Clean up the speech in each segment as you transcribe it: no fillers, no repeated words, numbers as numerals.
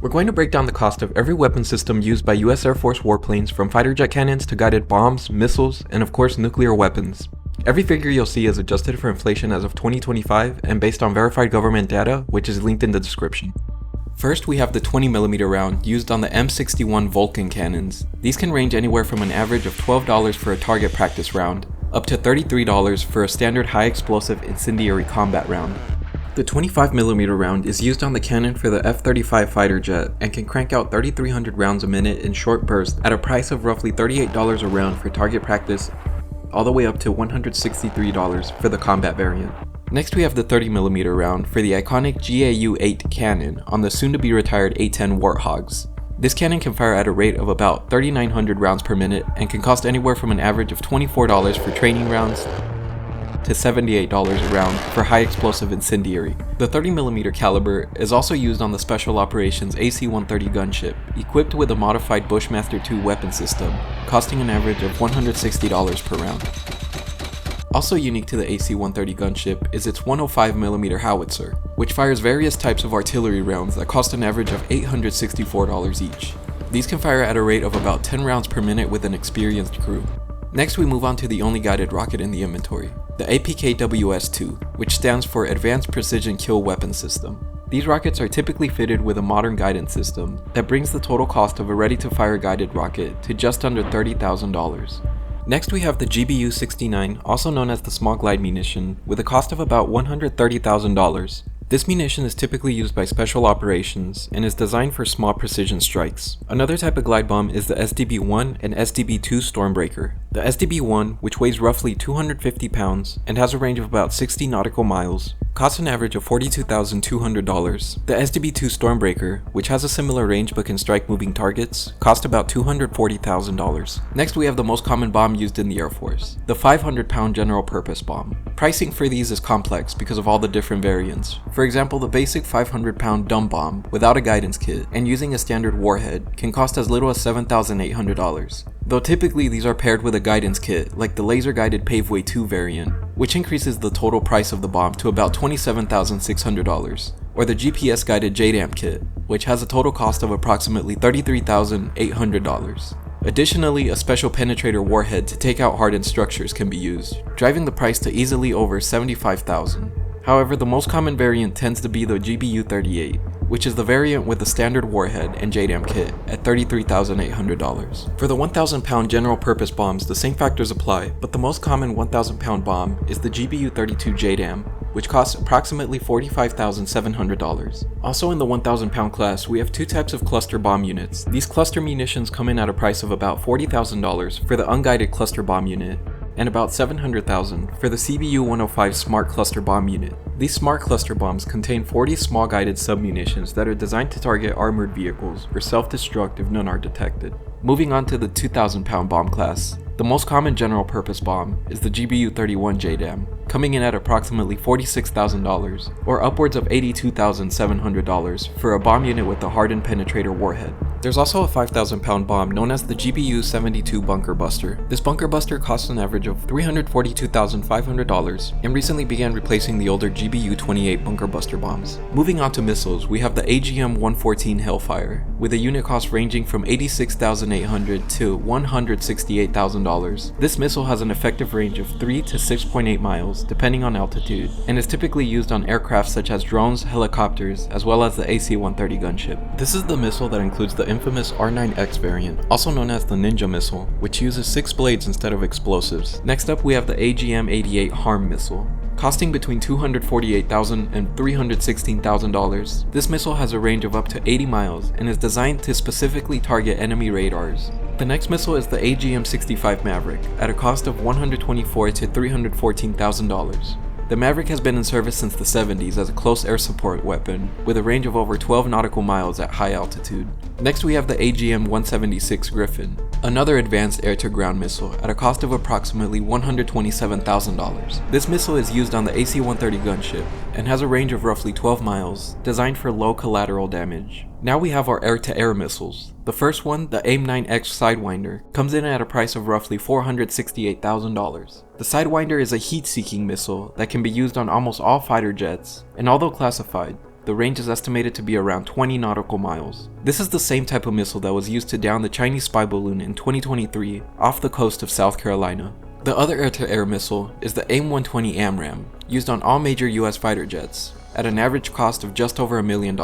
We're going to break down the cost of every weapon system used by US Air Force warplanes, from fighter jet cannons to guided bombs, missiles, and of course nuclear weapons. Every figure you'll see is adjusted for inflation as of 2025 and based on verified government data, which is linked in the description. First, we have the 20mm round used on the M61 Vulcan cannons. These can range anywhere from an average of $12 for a target practice round, up to $33 for a standard high explosive incendiary combat round. The 25mm round is used on the cannon for the F-35 fighter jet and can crank out 3,300 rounds a minute in short bursts at a price of roughly $38 a round for target practice, all the way up to $163 for the combat variant. Next, we have the 30mm round for the iconic JAU-8 cannon on the soon-to-be retired A-10 Warthogs. This cannon can fire at a rate of about 3,900 rounds per minute and can cost anywhere from an average of $24 for training rounds to $78 a round for high explosive incendiary. The 30mm caliber is also used on the Special Operations AC-130 gunship, equipped with a modified Bushmaster 2 weapon system, costing an average of $160 per round. Also unique to the AC-130 gunship is its 105mm howitzer, which fires various types of artillery rounds that cost an average of $864 each. These can fire at a rate of about 10 rounds per minute with an experienced crew. Next, we move on to the only guided rocket in the inventory, the APKWS-II, which stands for Advanced Precision Kill Weapon System. These rockets are typically fitted with a modern guidance system that brings the total cost of a ready-to-fire guided rocket to just under $30,000. Next, we have the GBU-69, also known as the Small Glide Munition, with a cost of about $130,000. This munition is typically used by special operations and is designed for small precision strikes. Another type of glide bomb is the SDB-I and SDB-II Stormbreaker. The SDB-I, which weighs roughly 250 pounds and has a range of about 60 nautical miles, costs an average of $42,200. The SDB-II Stormbreaker, which has a similar range but can strike moving targets, cost about $240,000. Next, we have the most common bomb used in the Air Force, the 500-pound general purpose bomb. Pricing for these is complex because of all the different variants. For example, the basic 500-pound dumb bomb without a guidance kit and using a standard warhead can cost as little as $7,800. Though typically these are paired with a guidance kit, like the laser-guided Paveway 2 variant, which increases the total price of the bomb to about $27,600, or the GPS-guided JDAM kit, which has a total cost of approximately $33,800. Additionally, a special Penetrator warhead to take out hardened structures can be used, driving the price to easily over $75,000. However, the most common variant tends to be the GBU-38, which is the variant with the standard warhead and JDAM kit at $33,800. For the 1,000-pound general purpose bombs, the same factors apply, but the most common 1,000-pound bomb is the GBU-32 JDAM, which costs approximately $45,700. Also in the 1,000-pound class, we have two types of cluster bomb units. These cluster munitions come in at a price of about $40,000 for the unguided cluster bomb unit, and about $700,000 for the CBU-105 Smart Cluster Bomb unit. These Smart Cluster Bombs contain 40 small guided submunitions that are designed to target armored vehicles or self-destruct if none are detected. Moving on to the 2,000-pound bomb class, the most common general purpose bomb is the GBU-31 JDAM, coming in at approximately $46,000 or upwards of $82,700 for a bomb unit with a hardened Penetrator warhead. There's also a 5,000-pound bomb known as the GBU-72 Bunker Buster. This Bunker Buster costs an average of $342,500 and recently began replacing the older GBU-28 Bunker Buster bombs. Moving on to missiles, we have the AGM-114 Hellfire, with a unit cost ranging from $86,800 to $168,000. This missile has an effective range of 3 to 6.8 miles, depending on altitude, and is typically used on aircraft such as drones, helicopters, as well as the AC-130 gunship. This is the missile that includes the infamous R9X variant, also known as the Ninja missile, which uses 6 blades instead of explosives. Next up, we have the AGM-88 HARM missile, costing between $248,000 and $316,000. This missile has a range of up to 80 miles and is designed to specifically target enemy radars. The next missile is the AGM-65 Maverick, at a cost of $124,000 to $314,000. The Maverick has been in service since the 70s as a close air support weapon, with a range of over 12 nautical miles at high altitude. Next, we have the AGM-176 Griffin, another advanced air-to-ground missile at a cost of approximately $127,000. This missile is used on the AC-130 gunship and has a range of roughly 12 miles, designed for low collateral damage. Now we have our air-to-air missiles. The first one, the AIM-9X Sidewinder, comes in at a price of roughly $468,000. The Sidewinder is a heat-seeking missile that can be used on almost all fighter jets, and although classified, the range is estimated to be around 20 nautical miles. This is the same type of missile that was used to down the Chinese spy balloon in 2023 off the coast of South Carolina. The other air-to-air missile is the AIM-120 AMRAAM, used on all major US fighter jets, at an average cost of just over $1 million.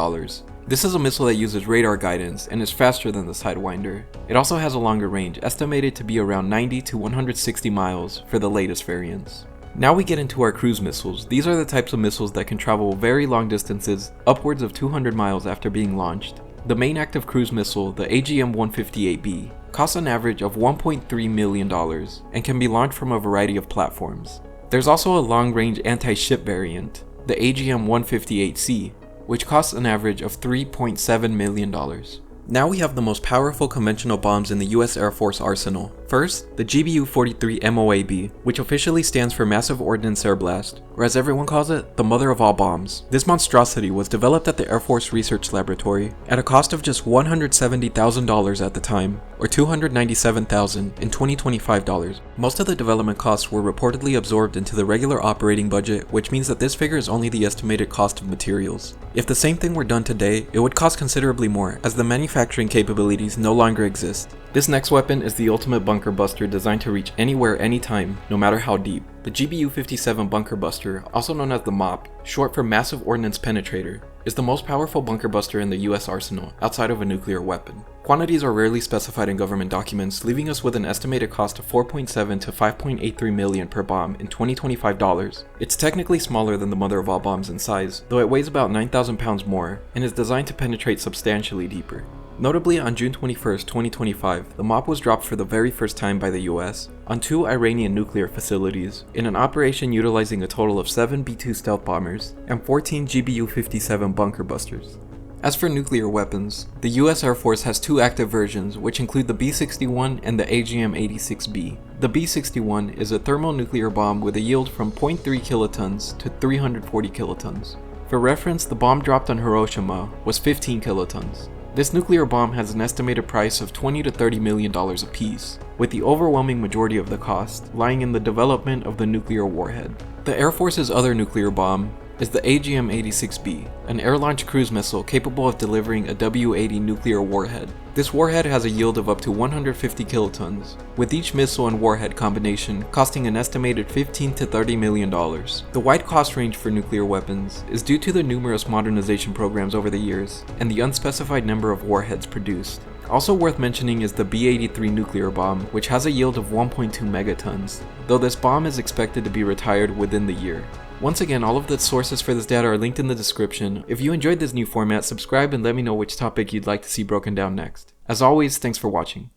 This is a missile that uses radar guidance and is faster than the Sidewinder. It also has a longer range, estimated to be around 90 to 160 miles for the latest variants. Now we get into our cruise missiles. These are the types of missiles that can travel very long distances, upwards of 200 miles after being launched. The main active cruise missile, the AGM-158B, costs an average of $1.3 million and can be launched from a variety of platforms. There's also a long-range anti-ship variant, the AGM-158C, which costs an average of $3.7 million. Now we have the most powerful conventional bombs in the US Air Force arsenal. First, the GBU-43 MOAB, which officially stands for Massive Ordnance Air Blast, or as everyone calls it, the mother of all bombs. This monstrosity was developed at the Air Force Research Laboratory at a cost of just $170,000 at the time, or $297,000 in 2025 dollars. Most of the development costs were reportedly absorbed into the regular operating budget, which means that this figure is only the estimated cost of materials. If the same thing were done today, it would cost considerably more, as the manufacturing capabilities no longer exist. This next weapon is the ultimate bunker buster designed to reach anywhere, anytime, no matter how deep. The GBU-57 Bunker Buster, also known as the MOAB, short for Massive Ordnance Penetrator, is the most powerful bunker buster in the US arsenal, outside of a nuclear weapon. Quantities are rarely specified in government documents, leaving us with an estimated cost of $4.7 to $5.83 million per bomb in 2025 dollars. It's technically smaller than the mother of all bombs in size, though it weighs about 9,000 pounds more, and is designed to penetrate substantially deeper. Notably, on June 21, 2025, the MOAB was dropped for the very first time by the US on 2 Iranian nuclear facilities in an operation utilizing a total of 7 B-II stealth bombers and 14 GBU-57 bunker busters. As for nuclear weapons, the US Air Force has 2 active versions, which include the B61 and the AGM-86B. The B61 is a thermonuclear bomb with a yield from 0.3 kilotons to 340 kilotons. For reference, the bomb dropped on Hiroshima was 15 kilotons. This nuclear bomb has an estimated price of $20 to $30 million apiece, with the overwhelming majority of the cost lying in the development of the nuclear warhead. The Air Force's other nuclear bomb is the AGM-86B, an air-launched cruise missile capable of delivering a W-80 nuclear warhead. This warhead has a yield of up to 150 kilotons, with each missile and warhead combination costing an estimated $15 to $30 million. The wide cost range for nuclear weapons is due to the numerous modernization programs over the years and the unspecified number of warheads produced. Also worth mentioning is the B-83 nuclear bomb, which has a yield of 1.2 megatons, though this bomb is expected to be retired within the year. Once again, all of the sources for this data are linked in the description. If you enjoyed this new format, subscribe and let me know which topic you'd like to see broken down next. As always, thanks for watching.